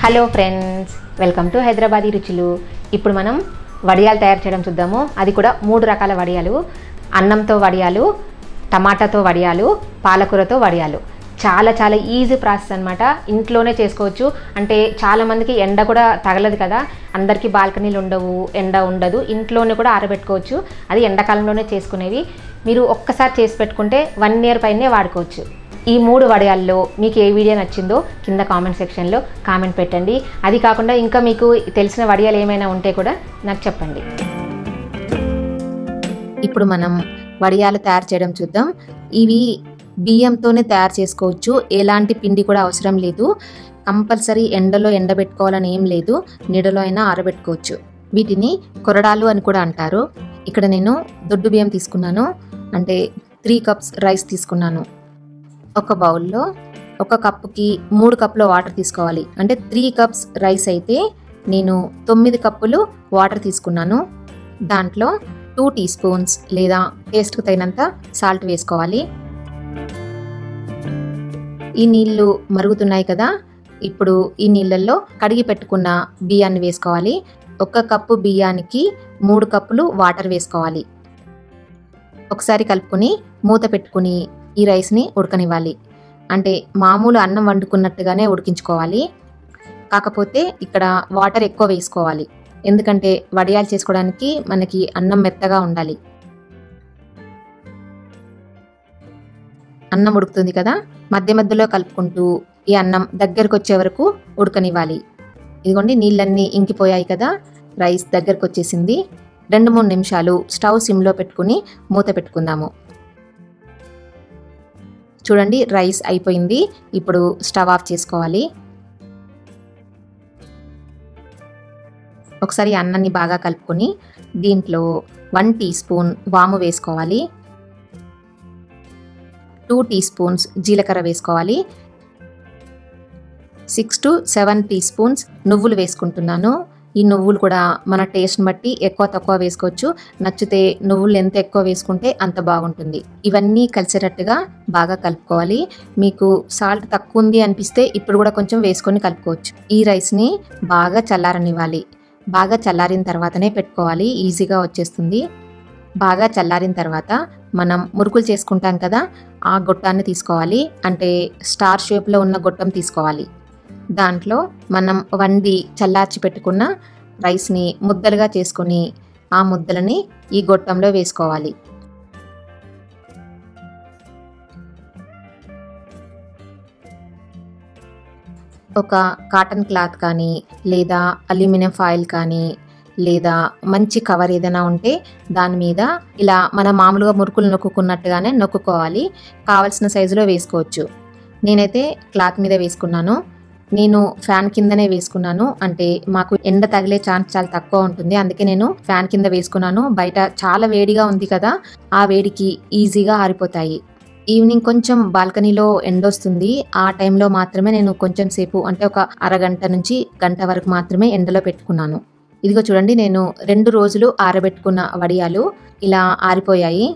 Hello friends, welcome to Hyderabadi రుచులు. ఇప్పుడు మనం వడియాలు తయారు చేయడం చూద్దాము. అది కూడా 3 రకాల వడియాలు: అన్నంతో వడియాలు, టమాటాతో వడియాలు, పాలకూరతో వడియాలు. చాలా చాలా ఈజీ ప్రాసెస్ అనమాట. ఇంట్లోనే చేసుకోవచ్చు. అంటే చాలామందికి ఎండ కూడా తగలదు కదా, అందరికీ బాల్కనీలు ఉండవు, ఎండ ఉండదు, ఇంట్లోనే కూడా ఆరబెట్టుకోవచ్చు. అది ఎండాకాలంలోనే చేసుకునేవి. మీరు ఒక్కసారి చేసి పెట్టుకుంటే 1 year పైనే వాడుకోవచ్చు. ఈ 3 వడియాల్లో మీకు ఏ వీడియో నచ్చిందో కింద కామెంట్ సెక్షన్లో కామెంట్ పెట్టండి. అది కాకుండా ఇంకా మీకు తెలిసిన వడియాలు ఏమైనా ఉంటే కూడా నాకు చెప్పండి. ఇప్పుడు మనం వడియాలు తయారు చేయడం చూద్దాం. ఇవి బియ్యంతోనే తయారు చేసుకోవచ్చు. ఎలాంటి పిండి కూడా అవసరం లేదు. కంపల్సరీ ఎండలో ఎండబెట్టుకోవాలని ఏం లేదు, నీడలో అయినా ఆరబెట్టుకోవచ్చు. వీటిని కొరడాలు అని కూడా అంటారు. ఇక్కడ నేను దొడ్డు బియ్యం తీసుకున్నాను, అంటే 3 cups రైస్ తీసుకున్నాను. ఒక బౌల్లో 1 కప్పుకి 3 కప్పుల వాటర్ తీసుకోవాలి. అంటే 3 cups రైస్ అయితే నేను 9 కప్పులు వాటర్ తీసుకున్నాను. దాంట్లో 2 teaspoons లేదా టేస్ట్కి తగినంత సాల్ట్ వేసుకోవాలి. ఈ నీళ్లు మరుగుతున్నాయి కదా, ఇప్పుడు ఈ నీళ్ళల్లో కడిగి పెట్టుకున్న బియ్యాన్ని వేసుకోవాలి. 1 కప్పు బియ్యానికి 3 కప్పులు వాటర్ వేసుకోవాలి. ఒకసారి కలుపుకొని మూత పెట్టుకుని ఈ రైస్ని ఉడకనివ్వాలి. అంటే మామూలు అన్నం వండుకున్నట్టుగానే ఉడికించుకోవాలి. కాకపోతే ఇక్కడ వాటర్ ఎక్కువ వేసుకోవాలి, ఎందుకంటే వడియాలు చేసుకోవడానికి మనకి అన్నం మెత్తగా ఉండాలి. అన్నం ఉడుకుతుంది కదా, మధ్య మధ్యలో కలుపుకుంటూ ఈ అన్నం దగ్గరకు వచ్చే వరకు ఉడకనివ్వాలి. ఇదిగోండి, నీళ్ళన్నీ ఇంకిపోయాయి కదా, రైస్ దగ్గరకు వచ్చేసింది. 2-3 నిమిషాలు స్టవ్ సిమ్లో పెట్టుకుని మూత పెట్టుకుందాము. చూడండి, రైస్ అయిపోయింది. ఇప్పుడు స్టవ్ ఆఫ్ చేసుకోవాలి. ఒకసారి అన్నాన్ని బాగా కలుపుకొని దీంట్లో 1 teaspoon వాము వేసుకోవాలి. 2 teaspoons జీలకర్ర వేసుకోవాలి. 6 to 7 teaspoons నువ్వులు వేసుకుంటున్నాను. ఈ నువ్వులు కూడా మన టేస్ట్ని బట్టి ఎక్కువ తక్కువ వేసుకోవచ్చు. నచ్చితే నువ్వులు ఎంత ఎక్కువ వేసుకుంటే అంత బాగుంటుంది. ఇవన్నీ కలిసేటట్టుగా బాగా కలుపుకోవాలి. మీకు సాల్ట్ తక్కువ ఉంది అనిపిస్తే ఇప్పుడు కూడా కొంచెం వేసుకొని కలుపుకోవచ్చు. ఈ రైస్ని బాగా చల్లారనివ్వాలి. బాగా చల్లారిన తర్వాతనే పెట్టుకోవాలి, ఈజీగా వచ్చేస్తుంది. బాగా చల్లారిన తర్వాత మనం మురుకులు చేసుకుంటాం కదా, ఆ గొట్టాన్ని తీసుకోవాలి. అంటే స్టార్ షేప్లో ఉన్న గొట్టం తీసుకోవాలి. దాంట్లో మనం వండి చల్లార్చి పెట్టుకున్న రైస్ని ముద్దలుగా చేసుకొని ఆ ముద్దలని ఈ గొట్టంలో వేసుకోవాలి. ఒక కాటన్ క్లాత్ కానీ లేదా అల్యూమినియం ఫాయిల్ కానీ లేదా మంచి కవర్ ఏదైనా ఉంటే దాని మీద ఇలా మన మామూలుగా మురుకులు నొక్కున్నట్టుగానే నొక్కుకోవాలి. కావలసిన సైజులో వేసుకోవచ్చు. నేనైతే క్లాత్ మీద వేసుకున్నాను. నేను ఫ్యాన్ కిందనే వేసుకున్నాను. అంటే మాకు ఎండ తగిలే ఛాన్స్ చాలా తక్కువ ఉంటుంది, అందుకే నేను ఫ్యాన్ కింద వేసుకున్నాను. బయట చాలా వేడిగా ఉంది కదా, ఆ వేడికి ఈజీగా ఆరిపోతాయి. ఈవినింగ్ కొంచెం బాల్కనీలో ఎండ వస్తుంది, ఆ టైంలో మాత్రమే నేను కొంచెం సేపు, అంటే ఒక అరగంట నుంచి గంట వరకు మాత్రమే ఎండలో పెట్టుకున్నాను. ఇదిగో చూడండి, నేను 2 రోజులు ఆరబెట్టుకున్న వడియాలు ఇలా ఆరిపోయాయి.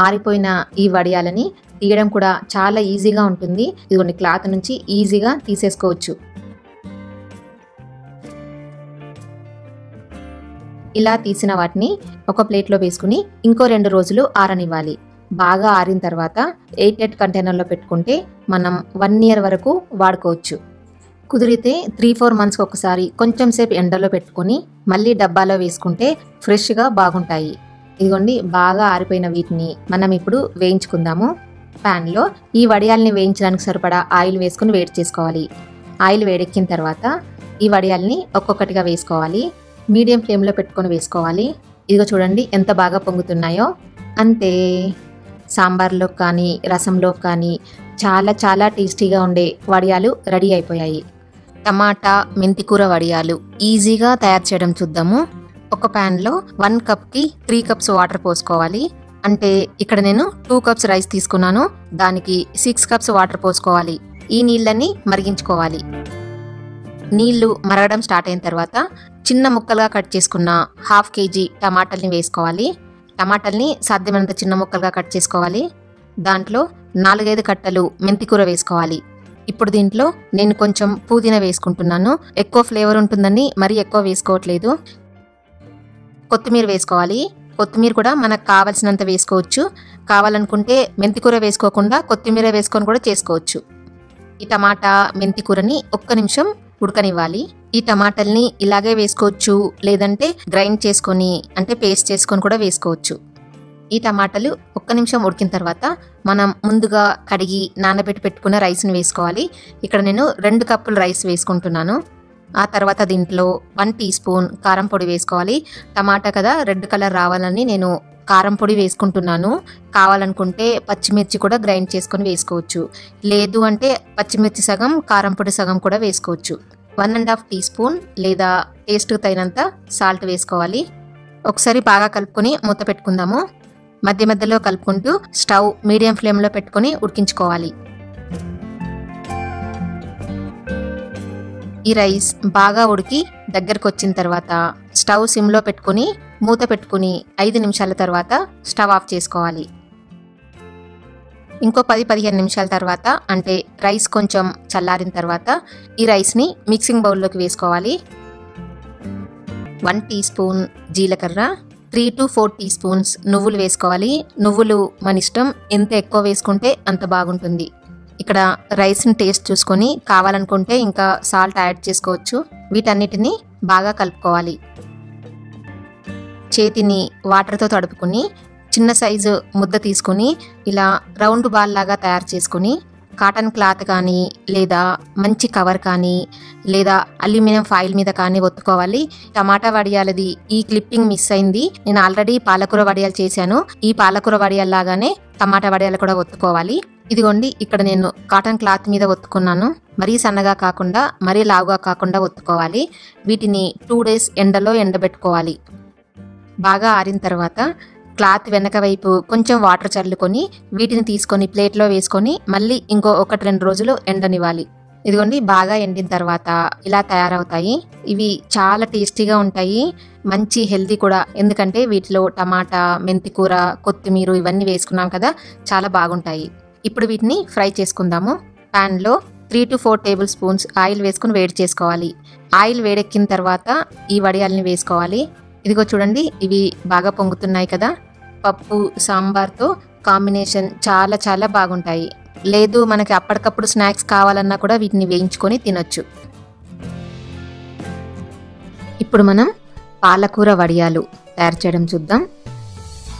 ఆరిపోయిన ఈ వడియాలని తీయడం కూడా చాలా ఈజీగా ఉంటుంది. ఇదిగోండి, క్లాత్ నుంచి ఈజీగా తీసేసుకోవచ్చు. ఇలా తీసిన వాటిని ఒక ప్లేట్లో వేసుకుని ఇంకో 2 రోజులు ఆరనివ్వాలి. బాగా ఆరిన తర్వాత 8 కంటైనర్లో పెట్టుకుంటే మనం 1 year వరకు వాడుకోవచ్చు. కుదిరితే 3-4 monthsకి ఒకసారి కొంచెం సేపు ఎండలో పెట్టుకొని మళ్ళీ డబ్బాలో వేసుకుంటే ఫ్రెష్గా బాగుంటాయి. ఇదిగోండి, బాగా ఆరిపోయిన వీటిని మనం ఇప్పుడు వేయించుకుందాము. ప్యాన్లో ఈ వడియాల్ని వేయించడానికి సరిపడా ఆయిల్ వేసుకుని వేడి చేసుకోవాలి. ఆయిల్ వేడెక్కిన తర్వాత ఈ వడియాల్ని ఒక్కొక్కటిగా వేసుకోవాలి. మీడియం ఫ్లేమ్లో పెట్టుకొని వేసుకోవాలి. ఇదిగో చూడండి ఎంత బాగా పొంగుతున్నాయో. అంతే, సాంబార్లో కానీ రసంలో కానీ చాలా చాలా టేస్టీగా ఉండే వడియాలు రెడీ అయిపోయాయి. టమాటా మెంతికూర వడియాలు ఈజీగా తయారు చేయడం చూద్దాము. ఒక ప్యాన్లో 1 కప్కి 3 cups వాటర్ పోసుకోవాలి. అంటే ఇక్కడ నేను 2 cups రైస్ తీసుకున్నాను, దానికి 6 cups వాటర్ పోసుకోవాలి. ఈ నీళ్ళని మరిగించుకోవాలి. నీళ్లు మరగడం స్టార్ట్ అయిన తర్వాత చిన్న ముక్కలుగా కట్ చేసుకున్న 1/2 kg టమాటాలని వేసుకోవాలి. టమాటాలని సాధ్యమైనంత చిన్న ముక్కలుగా కట్ చేసుకోవాలి. దాంట్లో 4-5 కట్టలు మెంతికూర వేసుకోవాలి. ఇప్పుడు దీంట్లో నేను కొంచెం పుదీనా వేసుకుంటున్నాను. ఎక్కువ ఫ్లేవర్ ఉంటుందని మరీ ఎక్కువ వేసుకోవట్లేదు. కొత్తిమీర వేసుకోవాలి. కొత్తిమీర కూడా మనకు కావాల్సినంత వేసుకోవచ్చు. కావాలనుకుంటే మెంతికూర వేసుకోకుండా కొత్తిమీర వేసుకొని కూడా చేసుకోవచ్చు. ఈ టమాటా మెంతికూరని ఒక్క నిమిషం ఉడకనివ్వాలి. ఈ టమాటాల్ని ఇలాగే వేసుకోవచ్చు, లేదంటే గ్రైండ్ చేసుకొని అంటే పేస్ట్ చేసుకొని కూడా వేసుకోవచ్చు. ఈ టమాటాలు ఒక్క నిమిషం ఉడికిన తర్వాత మనం ముందుగా కడిగి నానబెట్టి పెట్టుకున్న రైస్ని వేసుకోవాలి. ఇక్కడ నేను 2 కప్పులు రైస్ వేసుకుంటున్నాను. ఆ తర్వాత దీంట్లో 1 టీ స్పూన్ కారం పొడి వేసుకోవాలి. టమాటా కదా రెడ్ కలర్ రావాలని నేను కారం పొడి వేసుకుంటున్నాను. కావాలనుకుంటే పచ్చిమిర్చి కూడా గ్రైండ్ చేసుకొని వేసుకోవచ్చు, లేదు అంటే పచ్చిమిర్చి సగం కారం పొడి సగం కూడా వేసుకోవచ్చు. 1.5 టీ స్పూన్ లేదా టేస్ట్కి తగినంత సాల్ట్ వేసుకోవాలి. ఒకసారి బాగా కలుపుకొని మూత పెట్టుకుందాము. మధ్య మధ్యలో కలుపుకుంటూ స్టవ్ మీడియం ఫ్లేమ్లో పెట్టుకొని ఉడికించుకోవాలి. ఈ రైస్ బాగా ఉడికి దగ్గరకు వచ్చిన తర్వాత స్టవ్ సిమ్లో పెట్టుకుని మూత పెట్టుకుని 5 నిమిషాల తర్వాత స్టవ్ ఆఫ్ చేసుకోవాలి. ఇంకో 10-15 నిమిషాల తర్వాత అంటే రైస్ కొంచెం చల్లారిన తర్వాత ఈ రైస్ని మిక్సింగ్ బౌల్లోకి వేసుకోవాలి. 1 టీ స్పూన్ జీలకర్ర, 3 to 4 టీ స్పూన్స్ నువ్వులు వేసుకోవాలి. నువ్వులు మన ఇష్టం, ఎంత ఎక్కువ వేసుకుంటే అంత బాగుంటుంది. ఇక్కడ రైస్ని టేస్ట్ చూసుకొని కావాలనుకుంటే ఇంకా సాల్ట్ యాడ్ చేసుకోవచ్చు. వీటన్నిటిని బాగా కలుపుకోవాలి. చేతిని వాటర్తో తడుపుకొని చిన్న సైజు ముద్ద తీసుకొని ఇలా రౌండ్ బాల్ లాగా తయారు చేసుకొని కాటన్ క్లాత్ కానీ లేదా మంచి కవర్ కానీ లేదా అల్యూమినియం ఫాయిల్ మీద కానీ ఒత్తుకోవాలి. టమాటా వడియాలది ఈ క్లిప్పింగ్ మిస్ అయింది. నేను ఆల్రెడీ పాలకూర వడియాలు చేశాను. ఈ పాలకూర వడియాల లాగానే టమాటా వడియాలు కూడా ఒత్తుకోవాలి. ఇదిగోండి, ఇక్కడ నేను కాటన్ క్లాత్ మీద ఒత్తుకున్నాను. మరీ సన్నగా కాకుండా మరీ లావుగా కాకుండా ఒత్తుకోవాలి. వీటిని 2 days ఎండలో ఎండబెట్టుకోవాలి. బాగా ఆరిన తర్వాత క్లాత్ వెనక వైపు కొంచెం వాటర్ చల్లుకొని వీటిని తీసుకొని ప్లేట్లో వేసుకొని మళ్ళీ ఇంకో 1-2 రోజులు ఎండనివ్వాలి. ఇదిగోండి, బాగా ఎండిన తర్వాత ఇలా తయారవుతాయి. ఇవి చాలా టేస్టీగా ఉంటాయి, మంచి హెల్తీ కూడా. ఎందుకంటే వీటిలో టమాటా, మెంతికూర, కొత్తిమీర ఇవన్నీ వేసుకున్నాం కదా, చాలా బాగుంటాయి. ఇప్పుడు వీటిని ఫ్రై చేసుకుందాము. ప్యాన్లో 3 to 4 టేబుల్ స్పూన్స్ ఆయిల్ వేసుకుని వేడి చేసుకోవాలి. ఆయిల్ వేడెక్కిన తర్వాత ఈ వడియాల్ని వేసుకోవాలి. ఇదిగో చూడండి, ఇవి బాగా పొంగుతున్నాయి కదా. పప్పు సాంబార్తో కాంబినేషన్ చాలా చాలా బాగుంటాయి. లేదు మనకి అప్పటికప్పుడు స్నాక్స్ కావాలన్నా కూడా వీటిని వేయించుకొని తినొచ్చు. ఇప్పుడు మనం పాలకూర వడియాలు తయారు చేయడం చూద్దాం.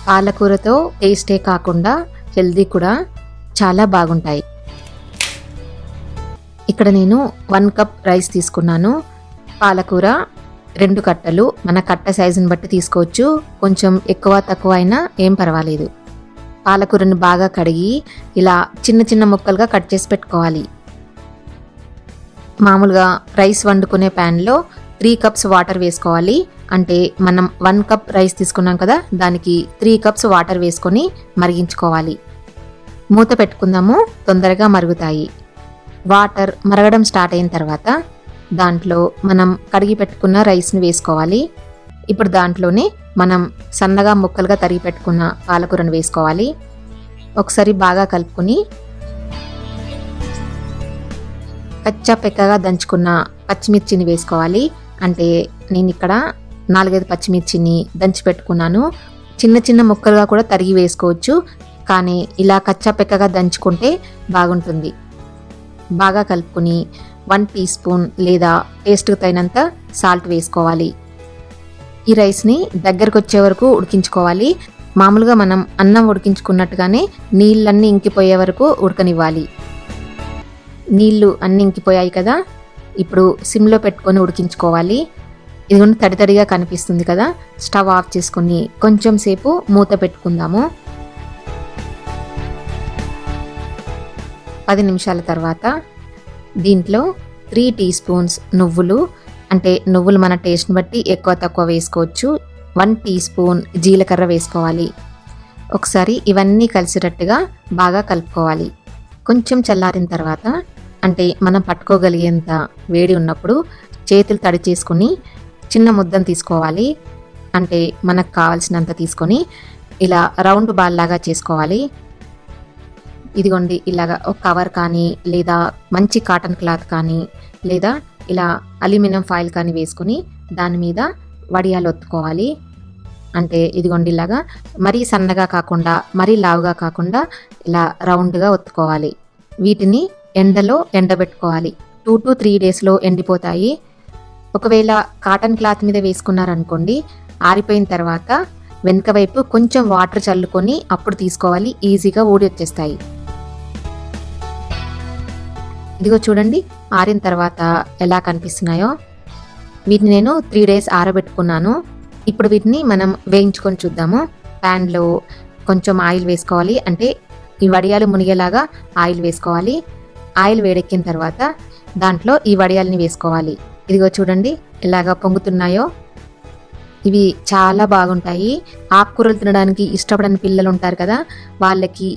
పాలకూరతో టేస్టే కాకుండా హెల్దీ కూడా చాలా బాగుంటాయి. ఇక్కడ నేను 1 కప్ రైస్ తీసుకున్నాను. పాలకూర 2 కట్టలు, మన కట్ట సైజుని బట్టి తీసుకోవచ్చు. కొంచెం ఎక్కువ తక్కువ అయినా ఏం పర్వాలేదు. పాలకూరని బాగా కడిగి ఇలా చిన్న చిన్న ముక్కలుగా కట్ చేసి పెట్టుకోవాలి. మామూలుగా రైస్ వండుకునే ప్యాన్లో 3 cups వాటర్ వేసుకోవాలి. అంటే మనం 1 కప్ రైస్ తీసుకున్నాం కదా, దానికి 3 cups వాటర్ వేసుకొని మరిగించుకోవాలి. మూత పెట్టుకుందాము, తొందరగా మరుగుతాయి. వాటర్ మరగడం స్టార్ట్ అయిన తర్వాత దాంట్లో మనం కడిగి పెట్టుకున్న రైస్ని వేసుకోవాలి. ఇప్పుడు దాంట్లోనే మనం సన్నగా ముక్కలుగా తరిగి పెట్టుకున్న పాలకూరను వేసుకోవాలి. ఒకసారి బాగా కలుపుకొని కచ్చా పెక్కగా దంచుకున్న పచ్చిమిర్చిని వేసుకోవాలి. అంటే నేను ఇక్కడ 4-5 పచ్చిమిర్చిని దంచి పెట్టుకున్నాను. చిన్న చిన్న ముక్కలుగా కూడా తరిగి వేసుకోవచ్చు, కానీ ఇలా కచ్చా పెక్కగా దంచుకుంటే బాగుంటుంది. బాగా కలుపుకొని 1 టీ స్పూన్ లేదా టేస్ట్కి తగినంత సాల్ట్ వేసుకోవాలి. ఈ రైస్ని దగ్గరకు వచ్చే వరకు ఉడికించుకోవాలి. మామూలుగా మనం అన్నం ఉడికించుకున్నట్టుగానే నీళ్ళన్నీ ఇంకిపోయే వరకు ఉడకనివ్వాలి. నీళ్ళు అన్నీ ఇంకిపోయాయి కదా, ఇప్పుడు సిమ్లో పెట్టుకొని ఉడికించుకోవాలి. ఇదిగోండి, తడితడిగా కనిపిస్తుంది కదా. స్టవ్ ఆఫ్ చేసుకొని కొంచెం సేపు మూత పెట్టుకుందాము. 10 నిమిషాల తర్వాత దీంట్లో 3 టీ స్పూన్స్ నువ్వులు, అంటే నువ్వులు మన టేస్ట్ని బట్టి ఎక్కువ తక్కువ వేసుకోవచ్చు. 1 టీ స్పూన్ జీలకర్ర వేసుకోవాలి. ఒకసారి ఇవన్నీ కలిసేటట్టుగా బాగా కలుపుకోవాలి. కొంచెం చల్లారిన తర్వాత, అంటే మనం పట్టుకోగలిగేంత వేడి ఉన్నప్పుడు చేతులు తడి చేసుకుని చిన్న ముద్దను తీసుకోవాలి. అంటే మనకు కావాల్సినంత తీసుకొని ఇలా రౌండ్ బాల్ లాగా చేసుకోవాలి. ఇదిగోండి ఇలాగా ఒక కవర్ కానీ లేదా మంచి కాటన్ క్లాత్ కానీ లేదా ఇలా అల్యూమినియం ఫాయిల్ కానీ వేసుకుని దాని మీద వడియాలు ఒత్తుకోవాలి. అంటే ఇదిగోండి ఇలాగా మరీ సన్నగా కాకుండా మరీ లావుగా కాకుండా ఇలా రౌండ్గా ఒత్తుకోవాలి. వీటిని ఎండలో ఎండబెట్టుకోవాలి. 2 to 3 డేస్లో ఎండిపోతాయి. ఒకవేళ కాటన్ క్లాత్ మీద వేసుకున్నారనుకోండి, ఆరిపోయిన తర్వాత వెనుక వైపు కొంచెం వాటర్ చల్లుకొని అప్పుడు తీసుకోవాలి. ఈజీగా ఊడి వచ్చేస్తాయి. ఇదిగో చూడండి ఆరిన తర్వాత ఎలా కనిపిస్తున్నాయో. వీటిని నేను 3 డేస్ ఆరబెట్టుకున్నాను. ఇప్పుడు వీటిని మనం వేయించుకొని చూద్దాము. ప్యాన్లో కొంచెం ఆయిల్ వేసుకోవాలి. అంటే ఈ వడియాలు మునిగేలాగా ఆయిల్ వేసుకోవాలి. ఆయిల్ వేడెక్కిన తర్వాత దాంట్లో ఈ వడియాలని వేసుకోవాలి. ఇదిగో చూడండి ఎలాగా పొంగుతున్నాయో. ఇవి చాలా బాగుంటాయి. ఆకుకూరలు తినడానికి ఇష్టపడని పిల్లలు ఉంటారు కదా, వాళ్ళకి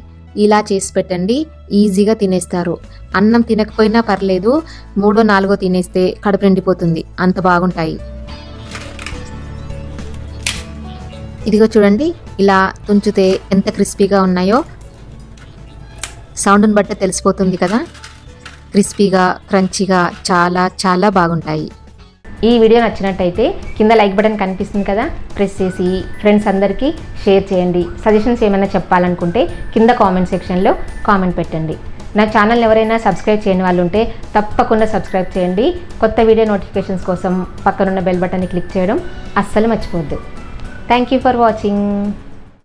ఇలా చేసి పెట్టండి. ఈజీగా తినేస్తారు. అన్నం తినకపోయినా పర్లేదు, 3, 4 తినేస్తే కడుపు నిండిపోతుంది. అంత బాగుంటాయి. ఇదిగో చూడండి ఇలా తుంచితే ఎంత క్రిస్పీగా ఉన్నాయో. సౌండ్ని బట్టే తెలిసిపోతుంది కదా. క్రిస్పీగా క్రంచీగా చాలా చాలా బాగుంటాయి. ఈ వీడియో నచ్చినట్టయితే కింద లైక్ బటన్ కనిపిస్తుంది కదా, ప్రెస్ చేసి ఫ్రెండ్స్ అందరికీ షేర్ చేయండి. సజెషన్స్ ఏమైనా చెప్పాలనుకుంటే కింద కామెంట్ సెక్షన్లో కామెంట్ పెట్టండి. నా ఛానల్ ఎవరైనా సబ్స్క్రైబ్ చేయని వాళ్ళు ఉంటే తప్పకుండా సబ్స్క్రైబ్ చేయండి. కొత్త వీడియో నోటిఫికేషన్స్ కోసం పక్కనున్న బెల్ బటన్ని క్లిక్ చేయడం అస్సలు మర్చిపోవద్దు. Thank you for watching.